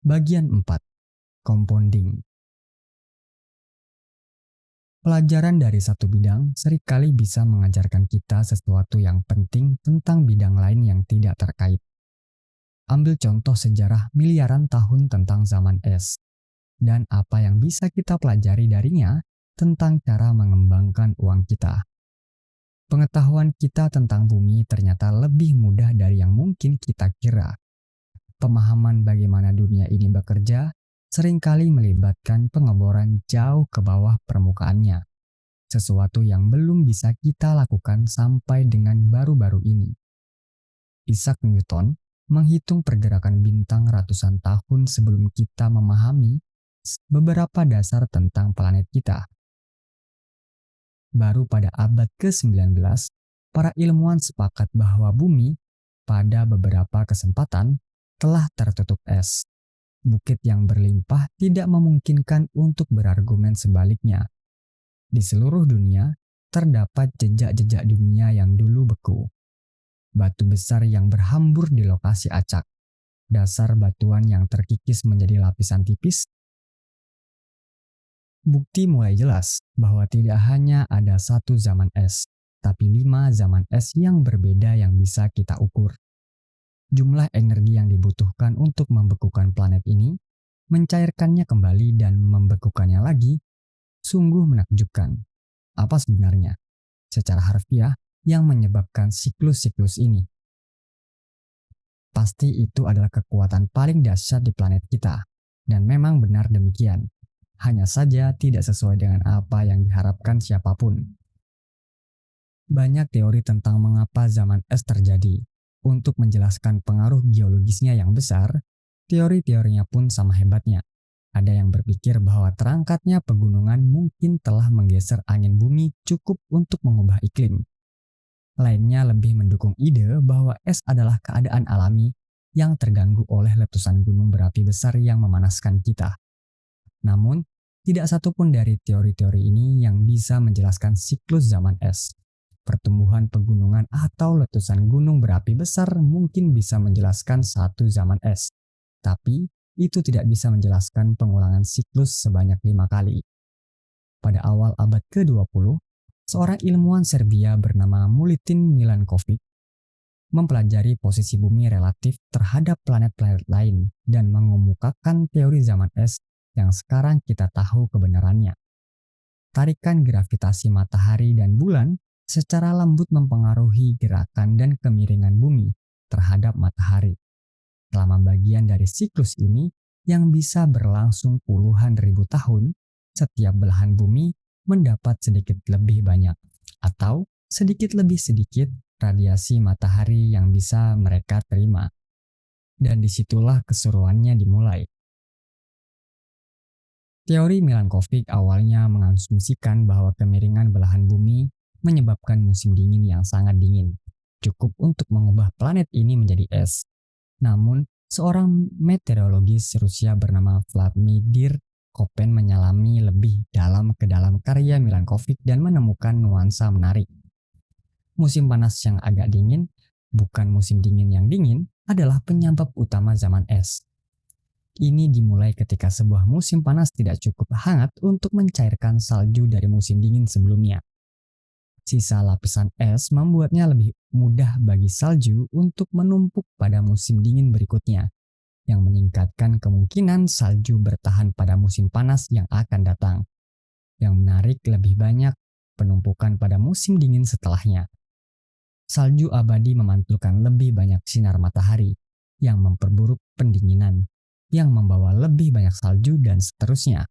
Bagian 4. Compounding. Pelajaran dari satu bidang seringkali bisa mengajarkan kita sesuatu yang penting tentang bidang lain yang tidak terkait. Ambil contoh sejarah miliaran tahun tentang zaman es, dan apa yang bisa kita pelajari darinya tentang cara mengembangkan uang kita. Pengetahuan kita tentang bumi ternyata lebih mudah dari yang mungkin kita kira. Pemahaman bagaimana dunia ini bekerja seringkali melibatkan pengeboran jauh ke bawah permukaannya, sesuatu yang belum bisa kita lakukan sampai dengan baru-baru ini. Isaac Newton menghitung pergerakan bintang ratusan tahun sebelum kita memahami beberapa dasar tentang planet kita. Baru pada abad ke-19, para ilmuwan sepakat bahwa bumi pada beberapa kesempatan telah tertutup es. Bukit yang berlimpah tidak memungkinkan untuk berargumen sebaliknya. Di seluruh dunia, terdapat jejak-jejak dunia yang dulu beku. Batu besar yang berhambur di lokasi acak, dasar batuan yang terkikis menjadi lapisan tipis. Bukti mulai jelas bahwa tidak hanya ada satu zaman es, tapi 5 zaman es yang berbeda yang bisa kita ukur. Jumlah energi yang dibutuhkan untuk membekukan planet ini, mencairkannya kembali dan membekukannya lagi, sungguh menakjubkan. Apa sebenarnya, secara harfiah, yang menyebabkan siklus-siklus ini? Pasti itu adalah kekuatan paling dahsyat di planet kita, dan memang benar demikian. Hanya saja tidak sesuai dengan apa yang diharapkan siapapun. Banyak teori tentang mengapa zaman es terjadi. Untuk menjelaskan pengaruh geologisnya yang besar, teori-teorinya pun sama hebatnya. Ada yang berpikir bahwa terangkatnya pegunungan mungkin telah menggeser angin bumi cukup untuk mengubah iklim. Lainnya lebih mendukung ide bahwa es adalah keadaan alami yang terganggu oleh letusan gunung berapi besar yang memanaskan kita. Namun, tidak satupun dari teori-teori ini yang bisa menjelaskan siklus zaman es. Pertumbuhan pegunungan atau letusan gunung berapi besar mungkin bisa menjelaskan satu zaman es, tapi itu tidak bisa menjelaskan pengulangan siklus sebanyak 5 kali. Pada awal abad ke-20, seorang ilmuwan Serbia bernama Milutin Milankovic mempelajari posisi bumi relatif terhadap planet-planet lain dan mengemukakan teori zaman es yang sekarang kita tahu kebenarannya. Tarikan gravitasi matahari dan bulan secara lembut mempengaruhi gerakan dan kemiringan bumi terhadap matahari. Selama bagian dari siklus ini yang bisa berlangsung puluhan ribu tahun, setiap belahan bumi mendapat sedikit lebih banyak atau sedikit lebih sedikit radiasi matahari yang bisa mereka terima. Dan disitulah keseruannya dimulai. Teori Milankovic awalnya mengasumsikan bahwa kemiringan belahan bumi menyebabkan musim dingin yang sangat dingin, cukup untuk mengubah planet ini menjadi es. Namun, seorang meteorologis Rusia bernama Vladimir Koppen menyelami lebih dalam ke dalam karya Milankovic dan menemukan nuansa menarik. Musim panas yang agak dingin, bukan musim dingin yang dingin, adalah penyebab utama zaman es. Ini dimulai ketika sebuah musim panas tidak cukup hangat untuk mencairkan salju dari musim dingin sebelumnya. Sisa lapisan es membuatnya lebih mudah bagi salju untuk menumpuk pada musim dingin berikutnya, yang meningkatkan kemungkinan salju bertahan pada musim panas yang akan datang. Yang menarik lebih banyak penumpukan pada musim dingin setelahnya. Salju abadi memantulkan lebih banyak sinar matahari, yang memperburuk pendinginan, yang membawa lebih banyak salju dan seterusnya.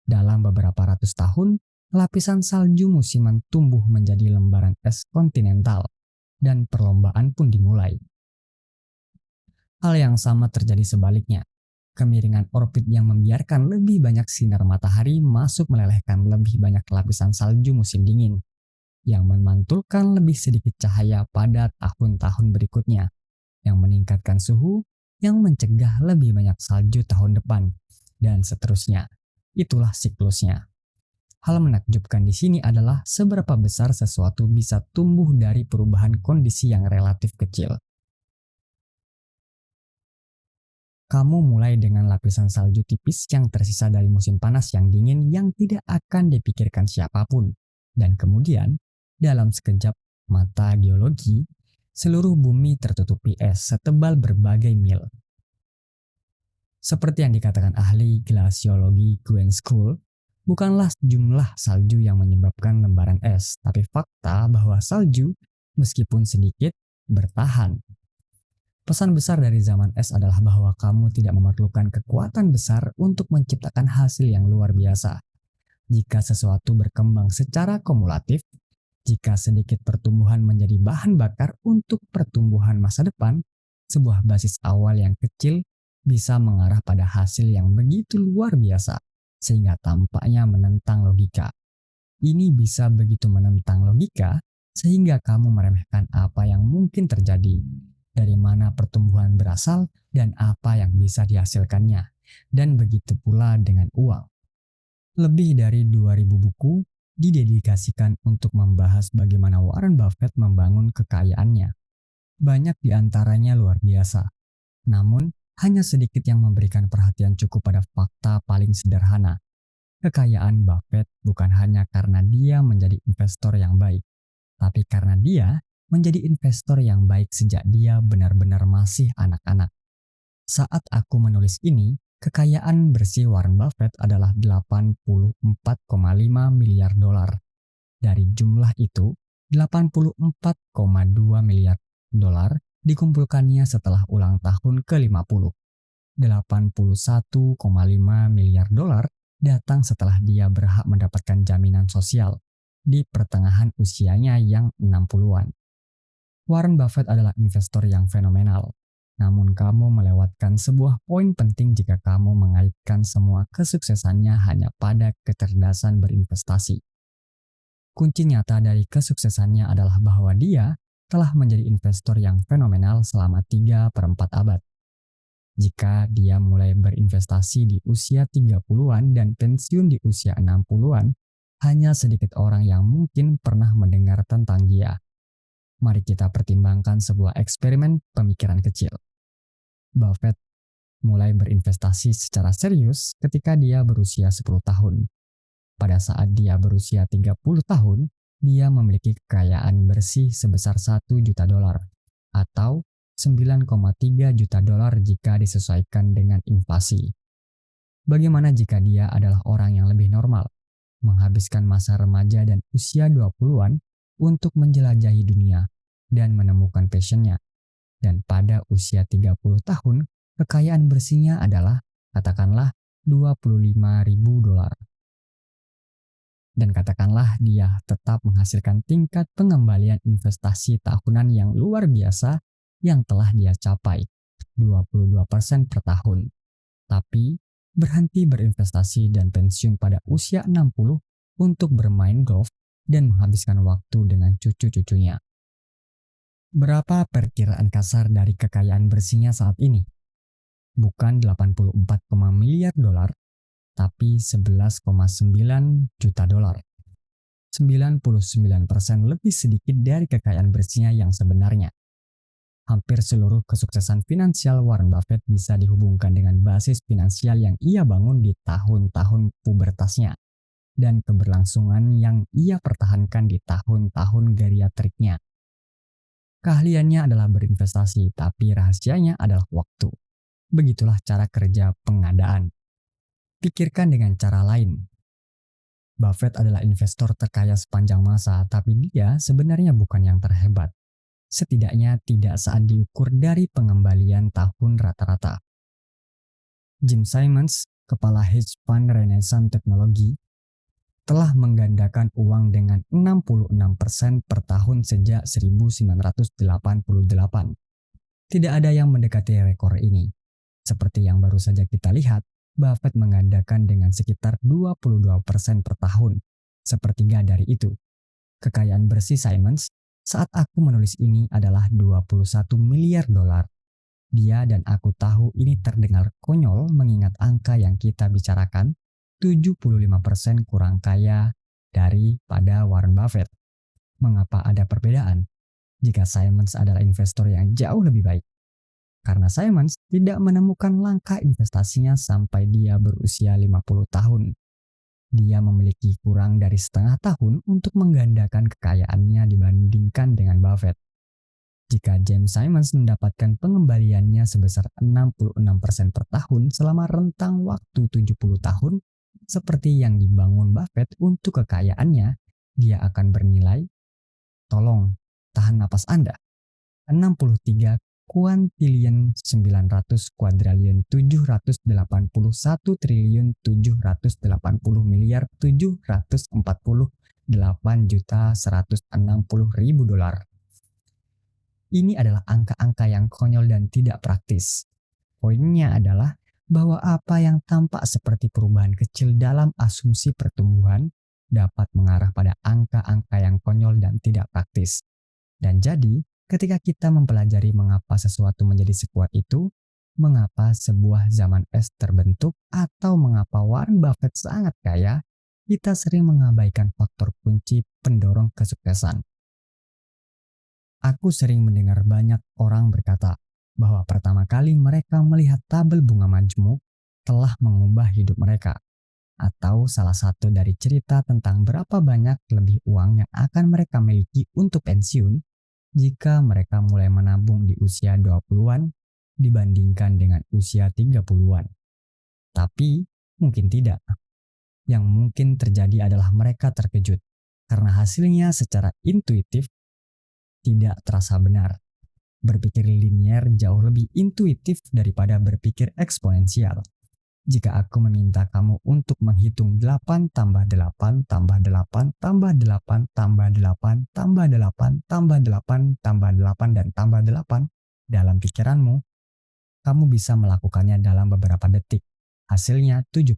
Dalam beberapa ratus tahun, lapisan salju musiman tumbuh menjadi lembaran es kontinental, dan perlombaan pun dimulai. Hal yang sama terjadi sebaliknya. Kemiringan orbit yang membiarkan lebih banyak sinar matahari masuk melelehkan lebih banyak lapisan salju musim dingin, yang memantulkan lebih sedikit cahaya pada tahun-tahun berikutnya, yang meningkatkan suhu, yang mencegah lebih banyak salju tahun depan, dan seterusnya. Itulah siklusnya. Hal menakjubkan di sini adalah seberapa besar sesuatu bisa tumbuh dari perubahan kondisi yang relatif kecil. Kamu mulai dengan lapisan salju tipis yang tersisa dari musim panas yang dingin yang tidak akan dipikirkan siapapun. Dan kemudian, dalam sekejap mata geologi, seluruh bumi tertutupi es setebal berbagai mil. Seperti yang dikatakan ahli glasiologi Gwen School, bukanlah jumlah salju yang menyebabkan lembaran es, tapi fakta bahwa salju, meskipun sedikit, bertahan. Pesan besar dari zaman es adalah bahwa kamu tidak memerlukan kekuatan besar untuk menciptakan hasil yang luar biasa. Jika sesuatu berkembang secara kumulatif, jika sedikit pertumbuhan menjadi bahan bakar untuk pertumbuhan masa depan, sebuah basis awal yang kecil bisa mengarah pada hasil yang begitu luar biasa, sehingga tampaknya menentang logika. Ini bisa begitu menentang logika, sehingga kamu meremehkan apa yang mungkin terjadi, dari mana pertumbuhan berasal, dan apa yang bisa dihasilkannya. Dan begitu pula dengan uang. Lebih dari 2000 buku didedikasikan untuk membahas bagaimana Warren Buffett membangun kekayaannya. Banyak di antaranya luar biasa. Namun, hanya sedikit yang memberikan perhatian cukup pada fakta paling sederhana. Kekayaan Buffett bukan hanya karena dia menjadi investor yang baik, tapi karena dia menjadi investor yang baik sejak dia benar-benar masih anak-anak. Saat aku menulis ini, kekayaan bersih Warren Buffett adalah 84,5 miliar dolar. Dari jumlah itu, 84,2 miliar dolar dikumpulkannya setelah ulang tahun ke-50. 81,5 miliar dolar datang setelah dia berhak mendapatkan jaminan sosial di pertengahan usianya yang 60-an. Warren Buffett adalah investor yang fenomenal. Namun kamu melewatkan sebuah poin penting jika kamu mengaitkan semua kesuksesannya hanya pada kecerdasan berinvestasi. Kunci nyata dari kesuksesannya adalah bahwa dia telah menjadi investor yang fenomenal selama 3/4 abad. Jika dia mulai berinvestasi di usia 30-an dan pensiun di usia 60-an, hanya sedikit orang yang mungkin pernah mendengar tentang dia. Mari kita pertimbangkan sebuah eksperimen pemikiran kecil. Buffett mulai berinvestasi secara serius ketika dia berusia 10 tahun. Pada saat dia berusia 30 tahun, dia memiliki kekayaan bersih sebesar 1 juta dolar atau 9,3 juta dolar jika disesuaikan dengan inflasi. Bagaimana jika dia adalah orang yang lebih normal, menghabiskan masa remaja dan usia 20-an untuk menjelajahi dunia dan menemukan passionnya. Dan pada usia 30 tahun, kekayaan bersihnya adalah, katakanlah, 25.000 dolar. Dan katakanlah dia tetap menghasilkan tingkat pengembalian investasi tahunan yang luar biasa yang telah dia capai, 22% per tahun. Tapi, berhenti berinvestasi dan pensiun pada usia 60 untuk bermain golf dan menghabiskan waktu dengan cucu-cucunya. Berapa perkiraan kasar dari kekayaan bersihnya saat ini? Bukan 84, miliar dolar, tapi 11,9 juta dolar. 99% lebih sedikit dari kekayaan bersihnya yang sebenarnya. Hampir seluruh kesuksesan finansial Warren Buffett bisa dihubungkan dengan basis finansial yang ia bangun di tahun-tahun pubertasnya dan keberlangsungan yang ia pertahankan di tahun-tahun geriatriknya. Keahliannya adalah berinvestasi, tapi rahasianya adalah waktu. Begitulah cara kerja pengadaan. Pikirkan dengan cara lain. Buffett adalah investor terkaya sepanjang masa, tapi dia sebenarnya bukan yang terhebat. Setidaknya tidak saat diukur dari pengembalian tahun rata-rata. Jim Simons, kepala hedge fund Renaissance Teknologi, telah menggandakan uang dengan 66% per tahun sejak 1988. Tidak ada yang mendekati rekor ini. Seperti yang baru saja kita lihat, Buffett menggandakan dengan sekitar 22% per tahun, sepertiga dari itu. Kekayaan bersih Simons saat aku menulis ini adalah 21 miliar dolar. Dia dan aku tahu ini terdengar konyol mengingat angka yang kita bicarakan, 75% kurang kaya daripada Warren Buffett. Mengapa ada perbedaan? Jika Simons adalah investor yang jauh lebih baik. Karena Simons tidak menemukan langkah investasinya sampai dia berusia 50 tahun. Dia memiliki kurang dari setengah tahun untuk menggandakan kekayaannya dibandingkan dengan Buffett. Jika James Simons mendapatkan pengembaliannya sebesar 66% per tahun selama rentang waktu 70 tahun, seperti yang dibangun Buffett untuk kekayaannya, dia akan bernilai, tolong, tahan napas Anda, 63 kuantilion 900 kuadrilion 781 triliun 780 miliar 748.160.000 dolar. Ini adalah angka-angka yang konyol dan tidak praktis. Poinnya adalah bahwa apa yang tampak seperti perubahan kecil dalam asumsi pertumbuhan dapat mengarah pada angka-angka yang konyol dan tidak praktis. Dan jadi, ketika kita mempelajari mengapa sesuatu menjadi sekuat itu, mengapa sebuah zaman es terbentuk, atau mengapa Warren Buffett sangat kaya, kita sering mengabaikan faktor kunci pendorong kesuksesan. Aku sering mendengar banyak orang berkata bahwa pertama kali mereka melihat tabel bunga majmuk telah mengubah hidup mereka, atau salah satu dari cerita tentang berapa banyak lebih uang yang akan mereka miliki untuk pensiun jika mereka mulai menabung di usia 20-an dibandingkan dengan usia 30-an. Tapi mungkin tidak. Yang mungkin terjadi adalah mereka terkejut karena hasilnya secara intuitif tidak terasa benar. Berpikir linier jauh lebih intuitif daripada berpikir eksponensial. Jika aku meminta kamu untuk menghitung 8 tambah 8 tambah 8 tambah 8 tambah 8 tambah 8 tambah 8 tambah 8 dan tambah 8 dalam pikiranmu, kamu bisa melakukannya dalam beberapa detik. Hasilnya 72.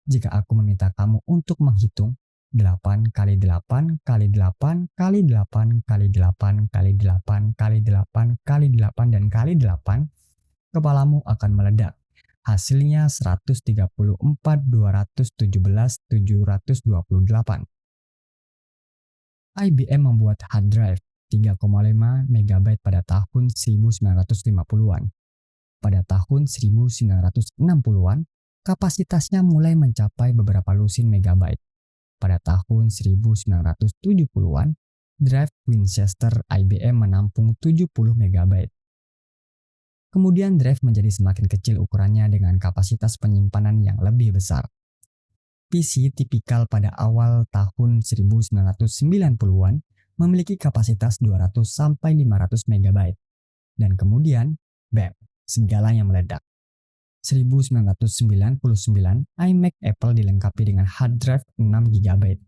Jika aku meminta kamu untuk menghitung 8 kali 8 kali 8 kali 8 kali 8 kali 8 kali 8 kali 8 dan kali 8, kepalamu akan meledak. Hasilnya 134.217.728. IBM membuat hard drive 3,5 MB pada tahun 1950-an. Pada tahun 1960-an, kapasitasnya mulai mencapai beberapa lusin megabyte. Pada tahun 1970-an, drive Winchester IBM menampung 70 MB. Kemudian drive menjadi semakin kecil ukurannya dengan kapasitas penyimpanan yang lebih besar. PC tipikal pada awal tahun 1990-an memiliki kapasitas 200-500 MB. Dan kemudian, bam, segalanya meledak. 1999, iMac Apple dilengkapi dengan hard drive 6 GB.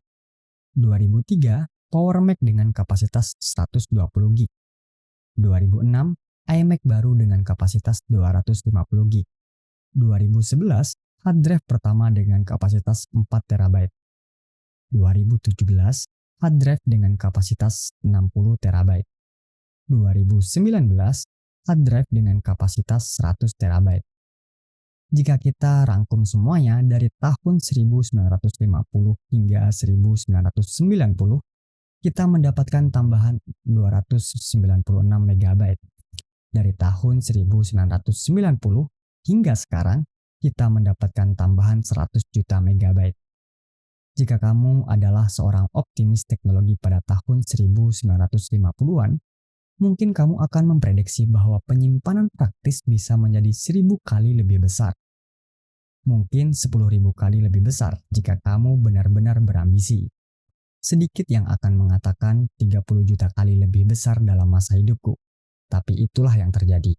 2003, Power Mac dengan kapasitas 120 GB. 2006, iMac baru dengan kapasitas 250 GB. 2011, hard drive pertama dengan kapasitas 4 TB. 2017, hard drive dengan kapasitas 60 TB. 2019, hard drive dengan kapasitas 100 TB. Jika kita rangkum semuanya dari tahun 1950 hingga 1990, kita mendapatkan tambahan 296 MB. Dari tahun 1990 hingga sekarang, kita mendapatkan tambahan 100 juta megabyte. Jika kamu adalah seorang optimis teknologi pada tahun 1950-an, mungkin kamu akan memprediksi bahwa penyimpanan praktis bisa menjadi 1000 kali lebih besar. Mungkin 10.000 kali lebih besar jika kamu benar-benar berambisi. Sedikit yang akan mengatakan 30 juta kali lebih besar dalam masa hidupku. Tapi itulah yang terjadi.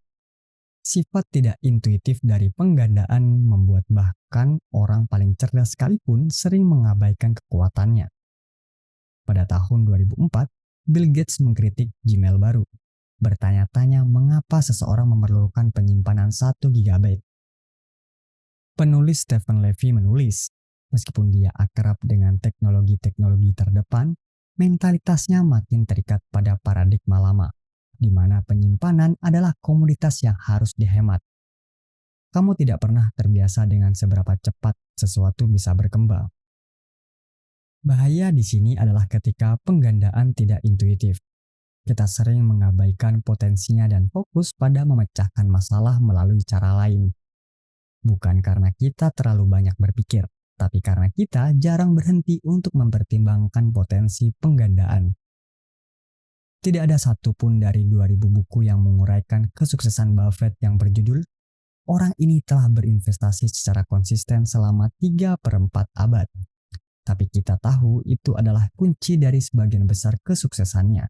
Sifat tidak intuitif dari penggandaan membuat bahkan orang paling cerdas sekalipun sering mengabaikan kekuatannya. Pada tahun 2004, Bill Gates mengkritik Gmail baru, bertanya-tanya mengapa seseorang memerlukan penyimpanan 1 GB. Penulis Stephen Levy menulis, meskipun dia akrab dengan teknologi-teknologi terdepan, mentalitasnya makin terikat pada paradigma lama, di mana penyimpanan adalah komoditas yang harus dihemat. Kamu tidak pernah terbiasa dengan seberapa cepat sesuatu bisa berkembang. Bahaya di sini adalah ketika penggandaan tidak intuitif. kita sering mengabaikan potensinya dan fokus pada memecahkan masalah melalui cara lain. Bukan karena kita terlalu banyak berpikir, tapi karena kita jarang berhenti untuk mempertimbangkan potensi penggandaan. Tidak ada satupun dari 2000 buku yang menguraikan kesuksesan Buffett yang berjudul "Orang ini telah berinvestasi secara konsisten selama 3/4 abad." Tapi kita tahu itu adalah kunci dari sebagian besar kesuksesannya.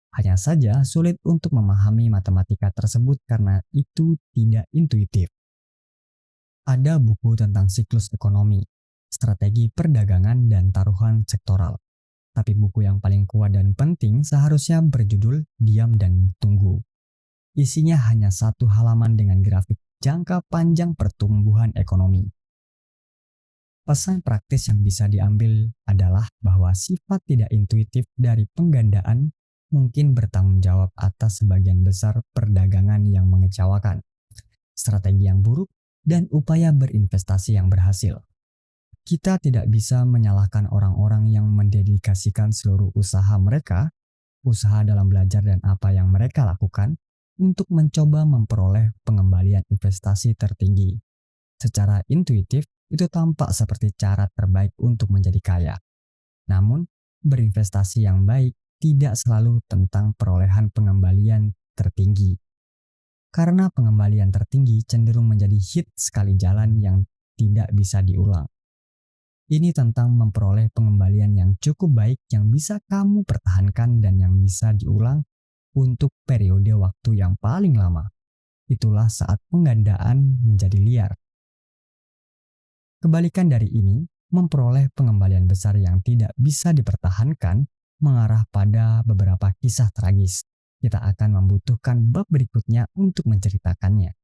Hanya saja sulit untuk memahami matematika tersebut karena itu tidak intuitif. Ada buku tentang siklus ekonomi, strategi perdagangan, dan taruhan sektoral. Tapi buku yang paling kuat dan penting seharusnya berjudul "Diam dan Tunggu". Isinya hanya satu halaman dengan grafik jangka panjang pertumbuhan ekonomi. Pesan praktis yang bisa diambil adalah bahwa sifat tidak intuitif dari penggandaan mungkin bertanggung jawab atas sebagian besar perdagangan yang mengecewakan, strategi yang buruk, dan upaya berinvestasi yang berhasil. Kita tidak bisa menyalahkan orang-orang yang mendedikasikan seluruh usaha dalam belajar dan apa yang mereka lakukan untuk mencoba memperoleh pengembalian investasi tertinggi. Secara intuitif, itu tampak seperti cara terbaik untuk menjadi kaya. Namun, berinvestasi yang baik tidak selalu tentang perolehan pengembalian tertinggi. Karena pengembalian tertinggi cenderung menjadi hit sekali jalan yang tidak bisa diulang. Ini tentang memperoleh pengembalian yang cukup baik yang bisa kamu pertahankan dan yang bisa diulang untuk periode waktu yang paling lama. Itulah saat penggandaan menjadi liar. Kebalikan dari ini, memperoleh pengembalian besar yang tidak bisa dipertahankan mengarah pada beberapa kisah tragis. Kita akan membutuhkan bab berikutnya untuk menceritakannya.